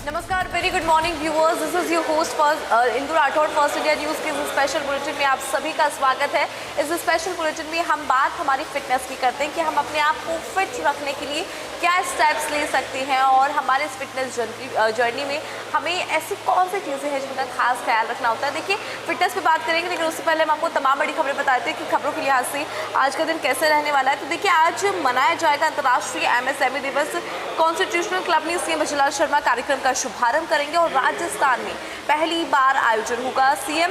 नमस्कार, very good morning viewers. This is your host Indu Rathore. First India news के इस special bulletin में आप सभी का स्वागत है। इस स्पेशल बुलेटिन में हम बात हमारी फिटनेस की करते हैं कि हम अपने आप को फिट रखने के लिए क्या स्टेप्स ले सकते हैं और हमारे इस फिटनेस जर्नी में हमें ऐसी कौन सी चीज़ें हैं जिनका खास ख्याल रखना होता है। देखिए, फिटनेस पे बात करेंगे, लेकिन उससे पहले हम आपको तमाम बड़ी खबरें बताते हैं कि खबरों के लिहाज से आज का दिन कैसे रहने वाला है। तो देखिए, आज मनाया जाएगा अंतर्राष्ट्रीय MSME दिवस। कॉन्स्टिट्यूशनल क्लब में CM बचलाल शर्मा कार्यक्रम का शुभारंभ करेंगे और राजस्थान में पहली बार आयोजन होगा। CM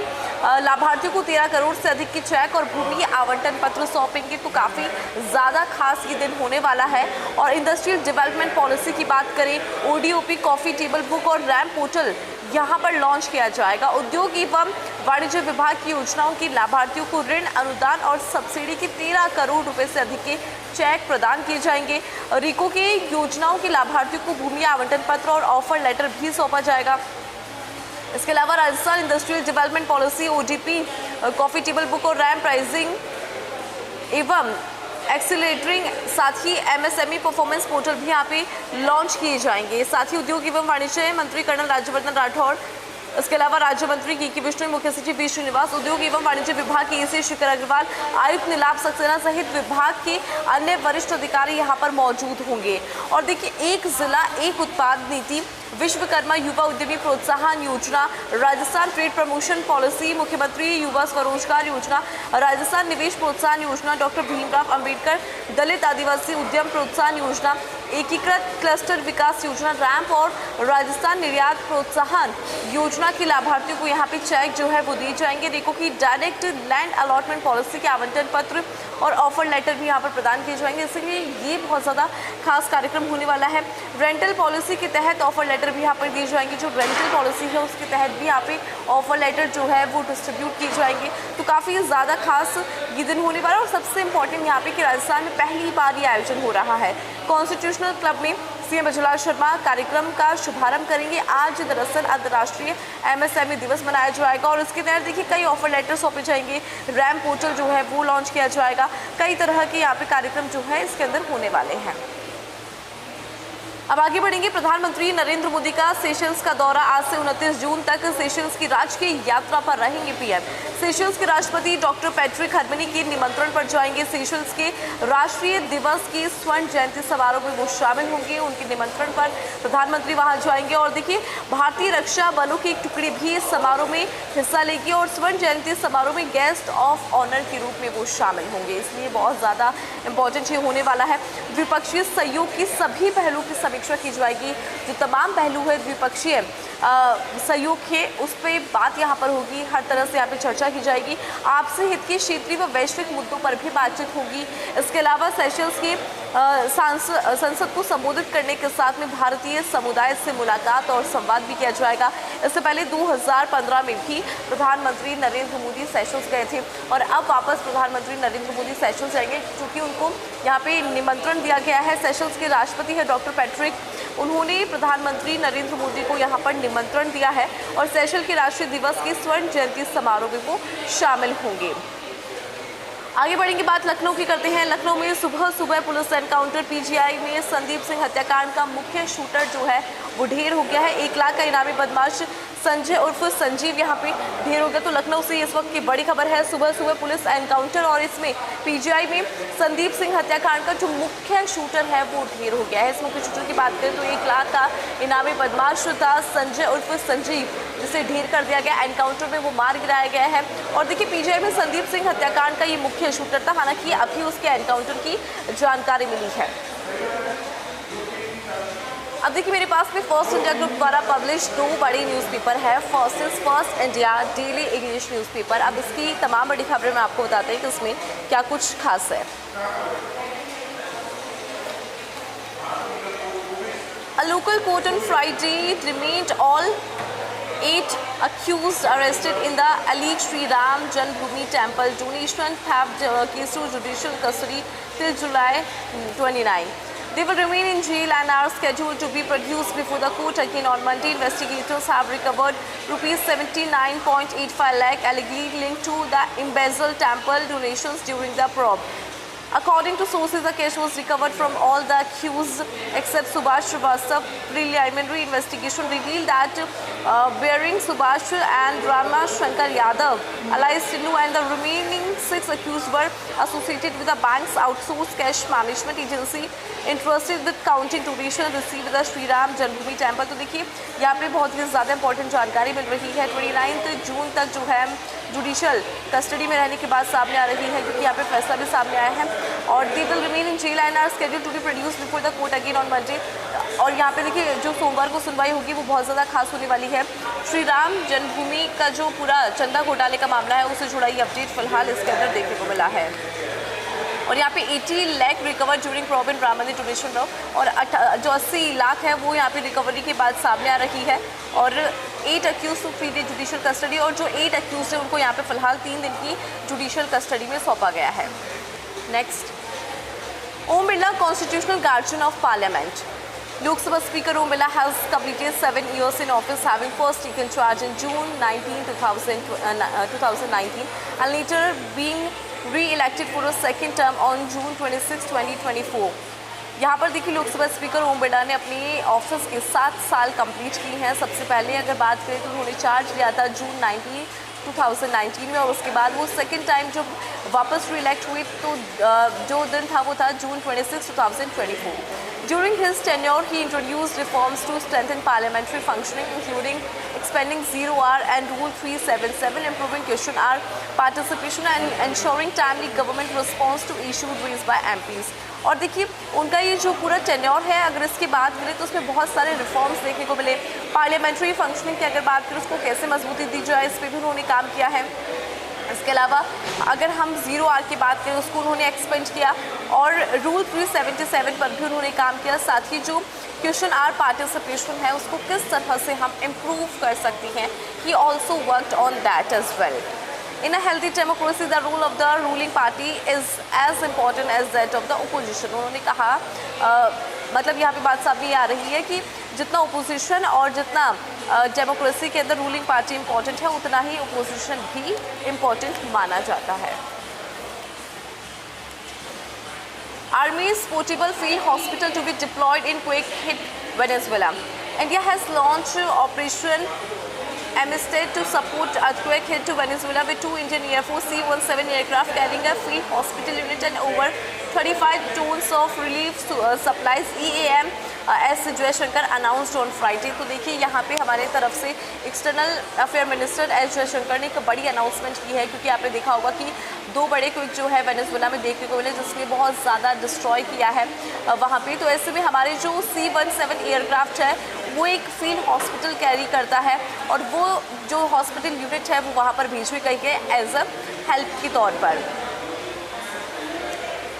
लाभार्थियों को 13 करोड़ से अधिक की चेक और भूमि आवंटन पत्र सौंपेंगे। तो काफ़ी ज़्यादा खास ये दिन होने वाला है। और इंडस्ट्रियल डेवलपमेंट पॉलिसी की बात करें, ODOP कॉफ़ी टेबल बुक और रैम पोर्टल यहाँ पर लॉन्च किया जाएगा। उद्योग एवं वाणिज्य विभाग की योजनाओं के लाभार्थियों को ऋण अनुदान और सब्सिडी के 13 करोड़ रुपए से अधिक के चेक प्रदान किए जाएंगे। रिको के योजनाओं के लाभार्थियों को भूमि आवंटन पत्र और ऑफर लेटर भी सौंपा जाएगा। इसके अलावा Rajasthan industrial development policy, ODP coffee table book और रैम प्राइसिंग एवं एक्सीलेटरिंग, साथ ही MSME परफॉर्मेंस पोर्टल भी यहाँ पे लॉन्च किए जाएंगे। साथ ही उद्योग एवं वाणिज्य मंत्री कर्नल राज्यवर्धन राठौड़, इसके अलावा राज्य मंत्री के विष्णु, मुख्य सचिव बी श्रीनिवास, उद्योग एवं वाणिज्य विभाग के EC शिखर अग्रवाल, आयुक्त नीलाभ सक्सेना सहित विभाग के अन्य वरिष्ठ अधिकारी यहाँ पर मौजूद होंगे। और देखिए, एक जिला एक उत्पाद नीति, विश्वकर्मा युवा उद्यमी प्रोत्साहन योजना, राजस्थान ट्रेड प्रमोशन पॉलिसी, मुख्यमंत्री युवा स्वरोजगार योजना, राजस्थान निवेश प्रोत्साहन योजना, डॉक्टर भीमराव अंबेडकर दलित आदिवासी उद्यम प्रोत्साहन योजना, एकीकृत क्लस्टर विकास योजना, रैंप और राजस्थान निर्यात प्रोत्साहन योजना के लाभार्थियों को यहाँ पे चेक जो है वो दिए जाएंगे। रिको की डायरेक्ट लैंड अलॉटमेंट पॉलिसी के आवंटन पत्र और ऑफर लेटर भी यहाँ पर प्रदान किए जाएंगे। इसलिए ये बहुत ज़्यादा खास कार्यक्रम होने वाला है। रेंटल पॉलिसी के तहत ऑफर लेटर भी यहाँ पर दिए जाएंगे। जो रेंटल पॉलिसी है उसके तहत भी यहाँ पे ऑफर लेटर जो है वो डिस्ट्रीब्यूट किए जाएंगे। तो काफ़ी ज़्यादा खास ये दिन होने वाला है। और सबसे इम्पॉर्टेंट यहाँ पे कि राजस्थान में पहली बार ये आयोजन हो रहा है। कॉन्स्टिट्यूशनल क्लब में CM बचलाल शर्मा कार्यक्रम का शुभारंभ करेंगे। आज दरअसल अंतर्राष्ट्रीय MSME दिवस मनाया जाएगा और इसके तहत देखिए कई ऑफर लेटर सौंपे जाएंगे। रैम पोर्टल जो है वो लॉन्च किया जाएगा। कई तरह के यहाँ पे कार्यक्रम जो है इसके अंदर होने वाले हैं। अब आगे बढ़ेंगे। प्रधानमंत्री नरेंद्र मोदी का सेशल्स का दौरा। आज से 29 जून तक सेशल्स की राजकीय यात्रा पर रहेंगे PM। सेशल्स के राष्ट्रपति डॉक्टर पैट्रिक हरमनी के निमंत्रण पर जाएंगे। सेशल्स के राष्ट्रीय दिवस की स्वर्ण जयंती समारोह में वो शामिल होंगे। उनके निमंत्रण पर प्रधानमंत्री वहां जाएंगे। और देखिए, भारतीय रक्षा बलों की एक टुकड़ी भी इस समारोह में हिस्सा लेगी और स्वर्ण जयंती समारोह में गेस्ट ऑफ ऑनर के रूप में वो शामिल होंगे। इसलिए बहुत ज़्यादा इंपॉर्टेंट ये होने वाला है। द्विपक्षीय सहयोग की सभी पहलुओं की समीक्षा की जाएगी। जो तमाम पहलू है द्विपक्षीय सहयोग के, उस पर बात यहाँ पर होगी। हर तरह से यहाँ पे चर्चा की जाएगी। आपसी हित के क्षेत्रीय व वैश्विक मुद्दों पर भी बातचीत होगी। इसके अलावा सेशल्स के संसद को संबोधित करने के साथ में भारतीय समुदाय से मुलाकात और संवाद भी किया जाएगा। इससे पहले 2015 में भी प्रधानमंत्री नरेंद्र मोदी सेशल्स गए थे और अब वापस प्रधानमंत्री नरेंद्र मोदी सेशल्स जाएंगे, क्योंकि उनको यहाँ पे निमंत्रण दिया गया है। सेशल्स के राष्ट्रपति है डॉक्टर पैट्रिक, उन्होंने प्रधानमंत्री नरेंद्र मोदी को यहाँ पर निमंत्रण दिया है और सेशल के राष्ट्रीय दिवस के स्वर्ण जयंती समारोह में वो शामिल होंगे। आगे बढ़ेंगे, बात लखनऊ की करते हैं। लखनऊ में सुबह सुबह पुलिस एनकाउंटर। PGI में संदीप सिंह हत्याकांड का मुख्य शूटर जो है वो ढेर हो गया है। 1 लाख का इनामी बदमाश संजय उर्फ संजीव यहाँ पे ढेर हो गया। तो लखनऊ से इस वक्त की बड़ी खबर है। सुबह सुबह पुलिस एनकाउंटर और इसमें PGI में संदीप सिंह हत्याकांड का जो मुख्य शूटर है वो ढेर हो गया है। इस मुख्य शूटर की बात करें तो 1 लाख का इनामी बदमाश था संजय उर्फ संजीव, जिसे ढेर कर दिया गया। एनकाउंटर में वो मार गिराया गया है। और देखिए, PGI में संदीप सिंह हत्याकांड का ये मुख्य शूटर था। हालांकि अभी उसके एनकाउंटर की जानकारी मिली है। अब देखिए, मेरे पास में फर्स्ट इंडिया ग्रुप द्वारा पब्लिश 2 बड़ी न्यूज़पेपर है। First is first India daily English newspaper. अब इसकी तमाम बड़ी खबरें मैं आपको बताते हैं कि इसमें क्या कुछ खास है। A local court on Friday remained all 8 accused arrested in the alleged Sri Ram Janmabhoomi Temple donation theft case to judicial custody till July 29. They will remain in jail and are scheduled to be produced before the court again on Monday. Investigators have recovered rupees 79.85 lakh allegedly linked to the embezzled temple donations during the probe. According to sources, the cash was recovered from all the accused except Subhash Srivastava. Preliminary investigation revealed that bearing Subhash and Rama Shankar Yadav, alias Tinnu, and the remaining 6 accused were associated with the bank's outsourced cash management agency interested with counting donation received with the Shri Ram Janmabhoomi Temple. तो देखिए यहाँ पे बहुत ही ज़्यादा important जानकारी मिल रही है। 29 जून तक जो है जुडिशियल कस्टडी में रहने के बाद सामने आ रही है, क्योंकि यहाँ पे फैसला भी सामने आया है और they will remain in jail and are scheduled to be produce before the court again on Monday. और यहाँ पे देखिए जो सोमवार को सुनवाई होगी वो बहुत ज़्यादा खास होने वाली है। श्री राम जन्मभूमि का जो पूरा चंदा घोटाले का मामला है उससे जुड़ा ये अपडेट फिलहाल इसके अंदर देखने को मिला है। और यहाँ पे 80 लाख रिकवर ड्यूरिंग प्रॉब इन राम मंदिर डोनेशन ड्रॉ, और जो 80 लाख है वो यहाँ पे रिकवरी के बाद सामने आ रही है। और 8 accused to 3 day judicial custody, और जो 8 अक्यूज है उनको यहाँ पे फिलहाल 3 दिन की जुडिशियल कस्टडी में सौंपा गया है। Next, Om Birla constitutional guardian of parliament. Lok Sabha speaker Om Birla has completed 7 years in office, having first taken charge in June 2019 and later being re-elected for a second term on June 26, 2024. यहाँ पर देखिए Lok Sabha speaker Om Birla ने अपनी office के 7 साल complete की हैं। सबसे पहले अगर बात करें तो उन्होंने चार्ज लिया था जून 2019 में, और उसके बाद वो सेकेंड टाइम जब वापस री-इलेक्ट हुई तो जो दिन था वो था June 26, 2024. During his tenure, he introduced reforms to strengthen parliamentary functioning, including expanding Zero Hour and Rule 377, improving question hour participation and ensuring timely government response to issues raised by MPs. और देखिए उनका ये जो पूरा tenure है, अगर इसकी बात करें तो उसमें बहुत सारे रिफॉर्म्स देखने को मिले। पार्लियामेंट्री फंक्शनिंग की अगर बात करें उसको कैसे मजबूती दी जाए, इस पर भी उन्होंने काम किया है। इसके अलावा अगर हम ज़ीरो आर की बात करें उसको उन्होंने एक्सपेंड किया, और रूल 377 पर भी उन्होंने काम किया। साथ ही जो क्वेश्चन आर पार्टिसिपेशन है उसको किस तरह से हम इम्प्रूव कर सकते हैं, he also worked on that as well. In a healthy democracy, the role of the ruling party is as important as that of the opposition. उन्होंने कहा मतलब यहाँ पे बात सामने आ रही है कि जितना ओपोजिशन और जितना डेमोक्रेसी के अंदर रूलिंग पार्टी इम्पॉर्टेंट है, उतना ही ओपोजिशन भी इम्पॉर्टेंट माना जाता है। Army's portable field hospital to be deployed in quake-hit Venezuela. India has launched Operation Amistad to support earthquake-hit to Venezuela with 2 Indian Air Force C-17 aircraft carrying a field hospital unit and over 35 tons of relief supplies. EAM S Jaishankar announced on Friday. तो देखिए यहाँ पे हमारे तरफ से external affair minister S Jaishankar ने एक बड़ी अनाउंसमेंट की है, क्योंकि आपने देखा होगा कि 2 बड़े क्विक जो है वेनेजुएला में देखने को मिले, जिसने बहुत ज़्यादा डिस्ट्रॉय किया है वहाँ पे। तो ऐसे में हमारे जो C-17 एयरक्राफ्ट है वो एक फील्ड हॉस्पिटल कैरी करता है, और वो जो हॉस्पिटल यूनिट है वो वहाँ पर भेजी गई है एज अ हेल्प के तौर पर।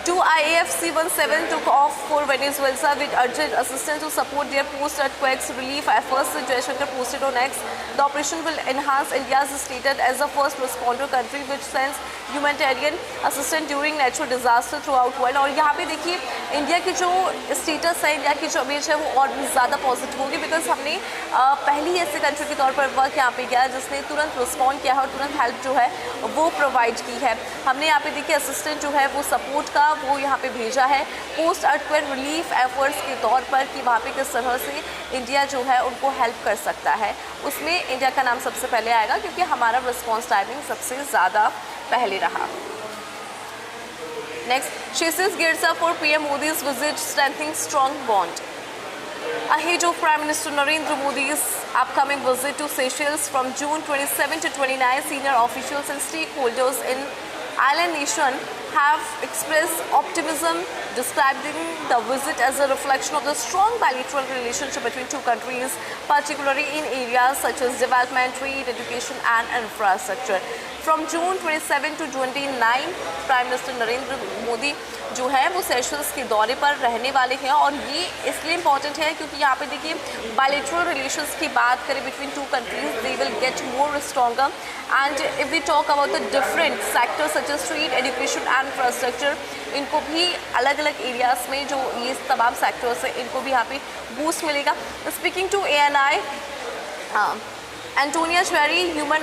2 IAF C-17 took off for Venezuela with urgent assistance to support their post-earthquakes relief efforts. Jayashankar posted on X. The operation will enhance India's status as the first responder country which sends humanitarian assistance during natural disaster throughout world. और यहाँ पे देखिए India की जो status है, India की जो image है वो और भी ज़्यादा पॉजिटिव होगी, बिकॉज हमने पहली ऐसे कंट्री के तौर पर वर्क यहाँ पे किया जिसने तुरंत रिस्पॉन्ड किया है और तुरंत हेल्प जो है वो प्रोवाइड की है। हमने यहाँ पे देखिए असिस्टेंट जो है वो सपोर्ट का वो यहाँ पे भेजा है पोस्ट अर्थक्वेक रिलीफ एफर्ट्स के तौर पर, कि वहाँ पे किस तरह से इंडिया जो है उनको हेल्प कर सकता है। उसमें इंडिया का नाम सबसे पहले आएगा, क्योंकि हमारा रिस्पॉन्स टाइमिंग सबसे ज़्यादा पहले रहा। Next, Seychelles gears up for PM Modi's visit, strengthening strong bond. Ahead of Prime Minister Narendra Modi's upcoming visit to Seychelles from June 27 to 29, senior officials and stakeholders in island nation have expressed optimism, describing the visit as a reflection of the strong bilateral relationship between two countries, particularly in areas such as development, trade, education and infrastructure. From June 27 to 29, Prime Minister Narendra Modi जो है वो Seychelles के दौरे पर रहने वाले हैं, और ये इसलिए इम्पॉर्टेंट है क्योंकि यहाँ पे देखिए बायलैटरल रिलेशंस की बात करें between two countries, they will get more stronger. And if we talk about the different sectors such as trade, education and infrastructure, इनको भी अलग अलग एरियाज में जो ये तमाम सेक्टर्स हैं इनको भी यहाँ पे बूस्ट मिलेगा। Speaking to ANI, Antonia Cherry, Human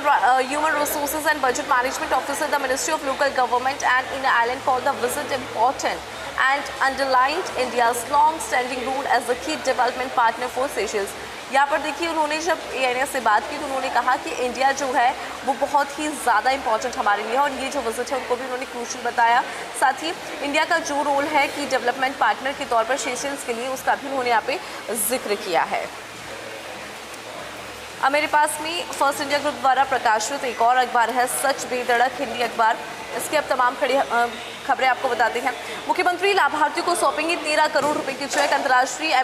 Resources and Budget Management Officer, the Ministry of Local Government and Inner Island, called the visit important and underlined India's long-standing role as a key development partner for Seychelles. यहाँ पर देखिए उन्होंने जब ANS से बात की तो उन्होंने कहा कि इंडिया जो है वो बहुत ही ज़्यादा इंपॉर्टेंट हमारे लिए है और ये जो विजिट है उनको भी उन्होंने क्रूशियल बताया। साथ ही इंडिया का जो रोल है कि डेवलपमेंट पार्टनर के तौर पर सेशेल्स के लिए उसका भी उन्होंने यहाँ पे जिक्र किया है। अब मेरे पास में फर्स्ट इंडिया ग्रुप द्वारा प्रकाशित एक और अखबार है सच बेधड़क हिंदी अखबार। इसके अब तमाम खबरें आपको बताते हैं। मुख्यमंत्री लाभार्थियों को सौंपेंगे 13 करोड़ रुपए की चेक। अंतर्राष्ट्रीय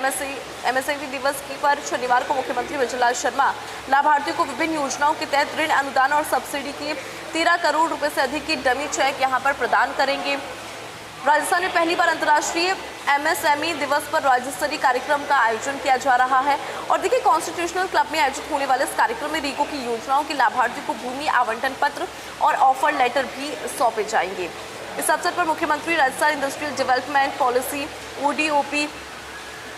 MSME दिवस की पर शनिवार को मुख्यमंत्री विजयलाल शर्मा लाभार्थियों को विभिन्न योजनाओं के तहत ऋण अनुदान और सब्सिडी के 13 करोड़ रुपए से अधिक की डमी चेक यहां पर प्रदान करेंगे। राजस्थान में पहली बार अंतर्राष्ट्रीय MSME दिवस पर राज्य स्तरीय कार्यक्रम का आयोजन किया जा रहा है और देखिए कॉन्स्टिट्यूशनल क्लब में आयोजित होने वाले इस कार्यक्रम में रीको की योजनाओं के लाभार्थियों को भूमि आवंटन पत्र और ऑफर लेटर भी सौंपे जाएंगे। इस अवसर पर मुख्यमंत्री Rajasthan industrial development policy ODOP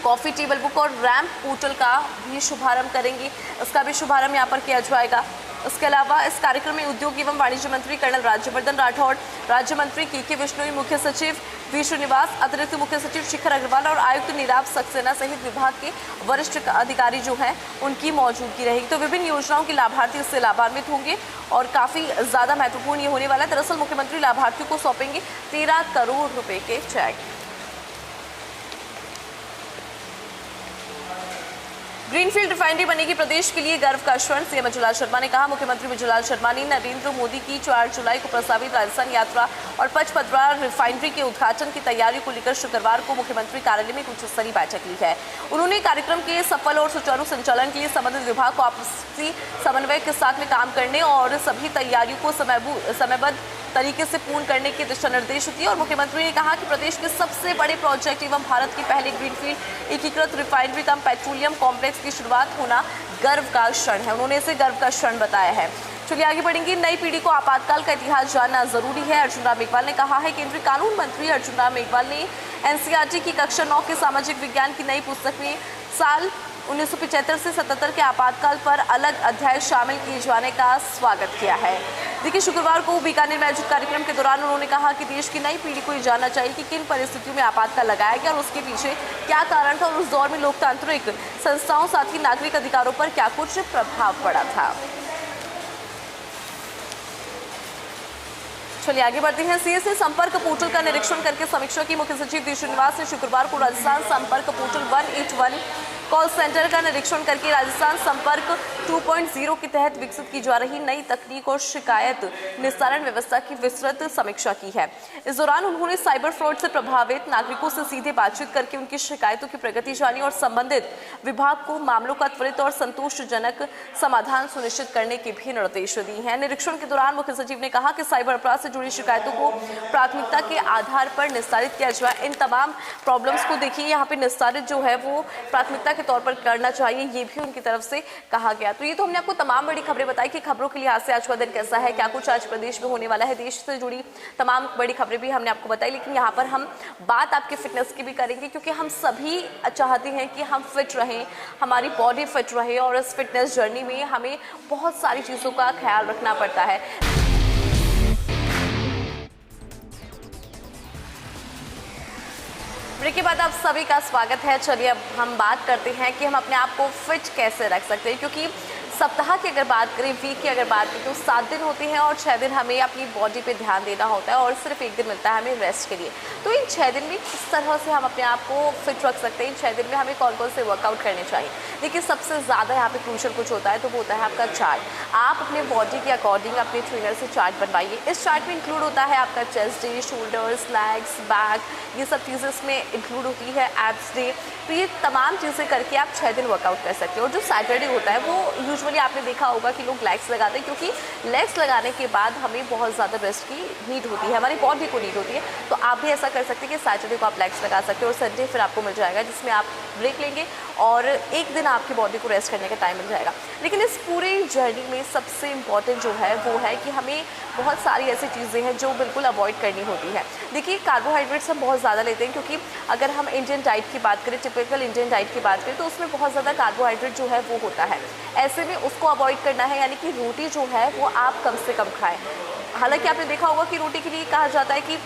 coffee table book और रैम्प पोर्टल का भी शुभारंभ करेंगे। इसका भी शुभारंभ यहाँ पर किया जाएगा। इसके अलावा इस कार्यक्रम में उद्योग एवं वाणिज्य मंत्री कर्नल राज्यवर्धन राठौड़, राज्य मंत्री KK विश्नोई, मुख्य सचिव V श्रीनिवास, अतिरिक्त मुख्य सचिव शिखर अग्रवाल और आयुक्त नीलाभ सक्सेना सहित विभाग के वरिष्ठ अधिकारी जो हैं उनकी मौजूदगी रहेगी। तो विभिन्न योजनाओं के लाभार्थी इससे लाभान्वित होंगे और काफ़ी ज़्यादा महत्वपूर्ण ये होने वाला है। दरअसल मुख्यमंत्री लाभार्थियों को सौंपेंगे 13 करोड़ रुपये के चेक। ग्रीनफील्ड रिफाइनरी बनेगी प्रदेश के लिए गर्व का क्षण, सीएम विजयलाल शर्मा ने कहा। मुख्यमंत्री विजयलाल शर्मा ने नरेंद्र मोदी की 4 जुलाई को प्रस्तावित राजस्थान यात्रा और पचपदरा रिफाइनरी के उद्घाटन की तैयारियों को लेकर शुक्रवार को मुख्यमंत्री कार्यालय में उच्च स्तरीय बैठक ली है। उन्होंने कार्यक्रम के सफल और सुचारू संचालन के लिए संबंधित विभाग को आपसी समन्वय के साथ में काम करने और सभी तैयारियों को समयबद्ध तरीके से पूर्ण करने के दिशा निर्देश दिए और मुख्यमंत्री ने कहा कि प्रदेश के सबसे बड़े प्रोजेक्ट एवं भारत के पहले ग्रीनफील्ड एकीकृत रिफाइनरी कम पेट्रोलियम कॉम्प्लेक्स की शुरुआत होना गर्व का क्षण है। उन्होंने इसे गर्व का क्षण बताया है। चलिए आगे बढ़ेंगे। नई पीढ़ी को आपातकाल का इतिहास जानना जरूरी है, अर्जुन राम मेघवाल ने कहा है। केंद्रीय कानून मंत्री अर्जुन राम मेघवाल ने NCERT की कक्षा 9 के सामाजिक विज्ञान की नई पुस्तक में साल 1975 से 77 के आपातकाल पर अलग अध्याय शामिल किए जाने का स्वागत किया है। देखिए शुक्रवार को बीकानेर में आयोजित कार्यक्रम के दौरान उन्होंने कहा कि देश की नई पीढ़ी को ये जानना चाहिए कि किन परिस्थितियों में आपातकाल लगाया गया और उसके पीछे क्या कारण था और उस दौर में लोकतांत्रिक संस्थाओं साथ ही नागरिक अधिकारों पर क्या कुछ प्रभाव पड़ा था। चलिए आगे बढ़ते हैं। CSA संपर्क पोर्टल का निरीक्षण करके समीक्षा की मुख्य सचिव V श्रीनिवास ने शुक्रवार को राजस्थान संपर्क पोर्टल 181 कॉल सेंटर का निरीक्षण करके राजस्थान संपर्क 2.0 के तहत विकसित की जा रही नई तकनीक और शिकायत निस्तारण व्यवस्था की विस्तृत समीक्षा की है। इस दौरान उन्होंने साइबर फ्रॉड से प्रभावित नागरिकों से सीधे बातचीत करके उनकी शिकायतों की प्रगति जानी और संबंधित विभाग को मामलों का त्वरित और संतोषजनक समाधान सुनिश्चित करने के भी निर्देश दिए हैं। निरीक्षण के दौरान मुख्य सचिव ने कहा कि साइबर अपराध से जुड़ी शिकायतों को प्राथमिकता के आधार पर निस्तारित किया जाए। इन तमाम प्रॉब्लम्स को देखिए यहाँ पे निस्तारित जो है वो प्राथमिकता के तौर पर करना चाहिए, ये भी उनकी तरफ से कहा गया। तो ये तो हमने आपको तमाम बड़ी खबरें बताई कि खबरों के लिहाज से आज का दिन कैसा है, क्या कुछ आज प्रदेश में होने वाला है। देश से जुड़ी तमाम बड़ी खबरें भी हमने आपको बताई, लेकिन यहाँ पर हम बात आपके फिटनेस की भी करेंगे क्योंकि हम सभी चाहते हैं कि हम फिट रहें, हमारी बॉडी फिट रहे और इस फिटनेस जर्नी में हमें बहुत सारी चीज़ों का ख्याल रखना पड़ता है। ब्रेक के बाद आप सभी का स्वागत है। चलिए अब हम बात करते हैं कि हम अपने आप को फिट कैसे रख सकते हैं, क्योंकि सप्ताह की अगर बात करें, वीक की अगर बात करें तो 7 दिन होते हैं और 6 दिन हमें अपनी बॉडी पे ध्यान देना होता है और सिर्फ 1 दिन मिलता है हमें रेस्ट के लिए। तो इन 6 दिन में किस तरह से हम अपने आप को फिट रख सकते हैं, इन 6 दिन में हमें कौन कौन से वर्कआउट करने चाहिए। देखिए सबसे ज़्यादा यहाँ पे क्रूशियल कुछ होता है तो वो होता है आपका चार्ट। आप अपने बॉडी के अकॉर्डिंग अपने ट्रेनर से चार्ट बनवाइए। इस चार्ट में इंक्लूड होता है आपका chest day, shoulders, legs, back, ये सब चीज़ें इसमें इंक्लूड होती है, एब्स डे। तो ये तमाम चीज़ें करके आप 6 दिन वर्कआउट कर सकते हो। और जो सैटरडे होता है वो यूजुअली आपने देखा होगा कि लोग लेग्स लगाते हैं, क्योंकि लेग्स लगाने के बाद हमें बहुत ज़्यादा रेस्ट की नीड होती है, हमारी बॉडी को नीड होती है। तो आप भी ऐसा कर सकते हैं कि सैटरडे को आप लेग्स लगा सकते हो और संडे फिर आपको मिल जाएगा जिसमें आप ब्रेक लेंगे और 1 दिन आपकी बॉडी को रेस्ट करने का टाइम मिल जाएगा। लेकिन इस पूरे जर्नी में सबसे इम्पॉर्टेंट जो है वो है कि हमें बहुत सारी ऐसी चीज़ें हैं जो बिल्कुल अवॉइड करनी होती है। देखिए कार्बोहाइड्रेट्स हम बहुत ज़्यादा लेते हैं, क्योंकि अगर हम इंडियन डाइट की बात करें, टिपिकल इंडियन डाइट की बात करें तो उसमें बहुत ज़्यादा कार्बोहाइड्रेट जो है वो होता है। ऐसे में उसको अवॉइड करना है, यानी कि रोटी जो है वो आप कम से कम खाएं। हालांकि आपने देखा होगा कि रोटी के लिए कहा जाता है कि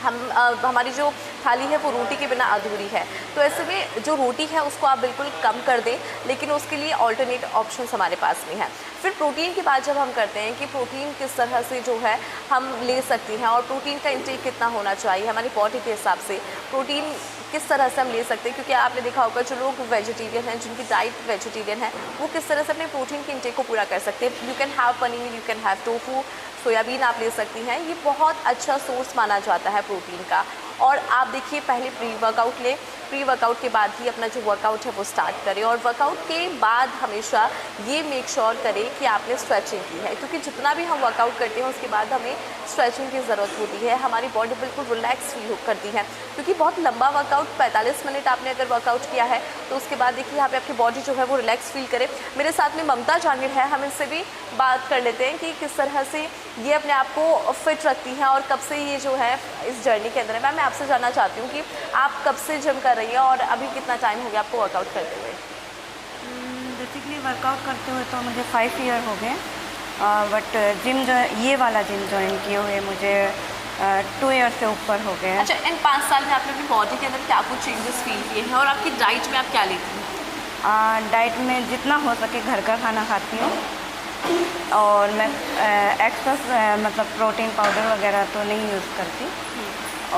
हमारी जो थाली है वो रोटी के बिना अधूरी है। तो ऐसे में जो रोटी है उसको आप बिल्कुल कम कर दें, लेकिन उसके लिए ऑल्टरनेट ऑप्शंस हमारे पास में है। फिर प्रोटीन की बात जब हम करते हैं कि प्रोटीन किस तरह से जो है हम ले सकते हैं और प्रोटीन का इंटेक कितना होना चाहिए हमारी बॉडी के हिसाब से, प्रोटीन किस तरह से हम ले सकते हैं, क्योंकि आपने देखा होगा जो लोग वेजिटेरियन हैं, जिनकी डाइट वेजिटेरियन है, वो किस तरह से अपने प्रोटीन के इंटेक को पूरा कर सकते हैं। You can have paneer, you can have tofu, soybean आप ले सकती हैं। ये बहुत अच्छा सोर्स माना जाता है प्रोटीन का। और आप देखिए, पहले प्री वर्कआउट लें, प्री वर्कआउट के बाद ही अपना जो वर्कआउट है वो स्टार्ट करें, और वर्कआउट के बाद हमेशा ये मेक श्योर करें कि आपने स्ट्रेचिंग की है, क्योंकि जितना भी हम वर्कआउट करते हैं उसके बाद हमें स्ट्रेचिंग की ज़रूरत होती है। हमारी बॉडी बिल्कुल रिलैक्स फील करती है, क्योंकि बहुत लंबा वर्कआउट 45 मिनट आपने अगर वर्कआउट किया है तो उसके बाद देखिए यहाँ पे आपकी बॉडी जो है वो रिलैक्स फील करे। मेरे साथ में ममता जांगिड़ है, हम इनसे भी बात कर लेते हैं कि किस तरह से ये अपने आप को फिट रखती हैं और कब से ये जो है इस जर्नी के अंदर है। मैम, मैं आपसे जानना चाहती हूँ कि आप कब से जिम कर रही हैं और अभी कितना टाइम हो गया आपको वर्कआउट करते हुए? बेसिकली वर्कआउट करते हुए तो मुझे 5 ईयर हो गए, बट जिम जो ये वाला जिम ज्वाइन किए हुए मुझे 2 ईयर से ऊपर हो गए हैं। अच्छा, इन 5 साल में आपने अपनी बॉडी के अंदर क्या कुछ चेंजेस फील किए हैं और आपकी डाइट में आप क्या लेती हैं? डाइट में जितना हो सके घर का खाना खाती हूँ, और मैं एक्स्ट्रा मतलब प्रोटीन पाउडर वगैरह तो नहीं यूज़ करती,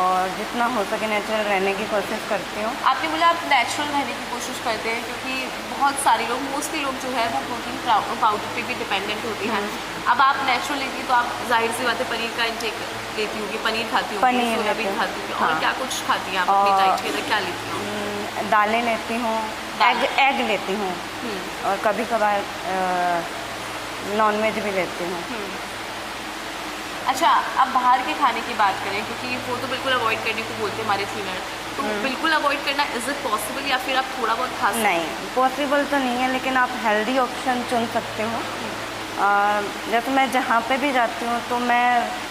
और जितना हो सके नेचुरल रहने की कोशिश करती हूँ। आपने बोला आप नेचुरल रहने की कोशिश करते हैं, क्योंकि बहुत सारे लोग, मोस्टली लोग जो है वो प्रोटीन पाउडर पे भी डिपेंडेंट होते हैं। अब आप नेचुरल लेती, तो आप जाहिर सी बात है पनीर का इंटेक लेती होगी, पनीर खाती होगी, पनीर सोयाबीन खाती होगी, और हाँ। क्या कुछ खाती हैं आप अपनी डाइट के अंदर, क्या लेती हैं? दालें लेती हूँ, एग लेती हूँ, और कभी कभार नॉनवेज भी लेती हूँ। अच्छा, अब बाहर के खाने की बात करें, क्योंकि वो तो बिल्कुल अवॉइड करने को बोलते हैं हमारे ट्रेनर, तो बिल्कुल अवॉइड करना इज इट पॉसिबल, या फिर आप थोड़ा बहुत खा सकते हैं? नहीं, पॉसिबल तो नहीं है, लेकिन आप हेल्दी ऑप्शन चुन सकते हो। जैसे मैं जहाँ पे भी जाती हूँ तो मैं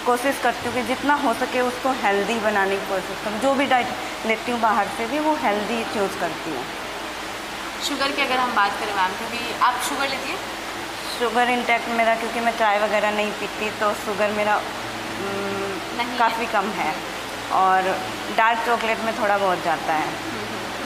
कोशिश करती हूँ कि जितना हो सके उसको हेल्दी बनाने की कोशिश करूँ। जो भी डाइट लेती हूँ बाहर से भी, वो हेल्दी चूज़ करती हूँ। शुगर की अगर हम बात करें मैम, कभी आप शुगर लेती हैं? शुगर इंटेक मेरा, क्योंकि मैं चाय वगैरह नहीं पीती, तो शुगर मेरा काफ़ी कम है, और डार्क चॉकलेट में थोड़ा बहुत जाता है,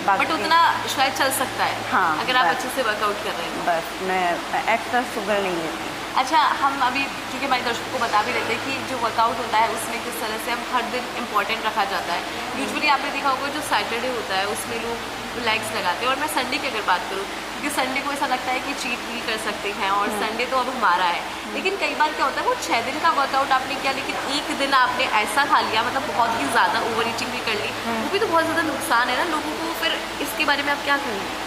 बट उतना शायद चल सकता है। हाँ, अगर आप अच्छे से वर्कआउट कर रहे हैं। बस मैं एक्स्ट्रा शुगर नहीं लेती। अच्छा, हम अभी क्योंकि हमारे दर्शकों को बता भी रहते हैं कि जो वर्कआउट होता है उसमें किस तरह से हम हर दिन इम्पॉर्टेंट रखा जाता है। यूजुअली आपने देखा होगा जो सैटरडे होता है उसमें लोग लेग्स लगाते हैं, और मैं संडे की अगर बात करूँ, क्योंकि संडे को ऐसा लगता है कि चीट मील कर सकते हैं, और संडे तो अब हमारा है। लेकिन कई बार क्या होता है, वो 6 दिन का वर्कआउट आपने किया, लेकिन एक दिन आपने ऐसा खा लिया, मतलब बहुत ही ज़्यादा ओवर ईटिंग भी कर ली, वो भी तो बहुत ज़्यादा नुकसान है ना लोगों को। फिर इसके बारे में आप क्या कहेंगे?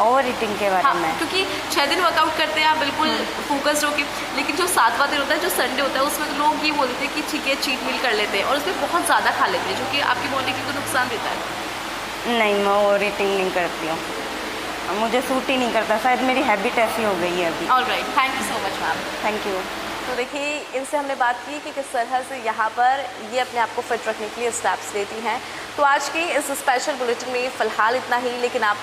ओवर ईटिंग के बारे में? क्योंकि 6 दिन वर्कआउट करते हैं आप बिल्कुल फोकस्ड होके, लेकिन जो 7वां दिन होता है, जो संडे होता है, उसमें तो लोग ये बोलते हैं कि ठीक है चीट मील कर लेते हैं, और उसमें बहुत ज़्यादा खा लेते हैं, जो कि आपकी बॉडी के लिए नुकसान देता है। नहीं, मैं ओवर ईटिंग नहीं करती हूँ, मुझे सूट ही नहीं करता, शायद मेरी हैबिट ऐसी हो गई है अभी। Alright, thank you so much ma'am. Thank you. तो देखिए, इनसे हमने बात की कि किस तरह से यहाँ पर ये अपने आप को फिट रखने के लिए स्टेप्स लेती हैं। तो आज की इस स्पेशल बुलेटिन में फ़िलहाल इतना ही, लेकिन आप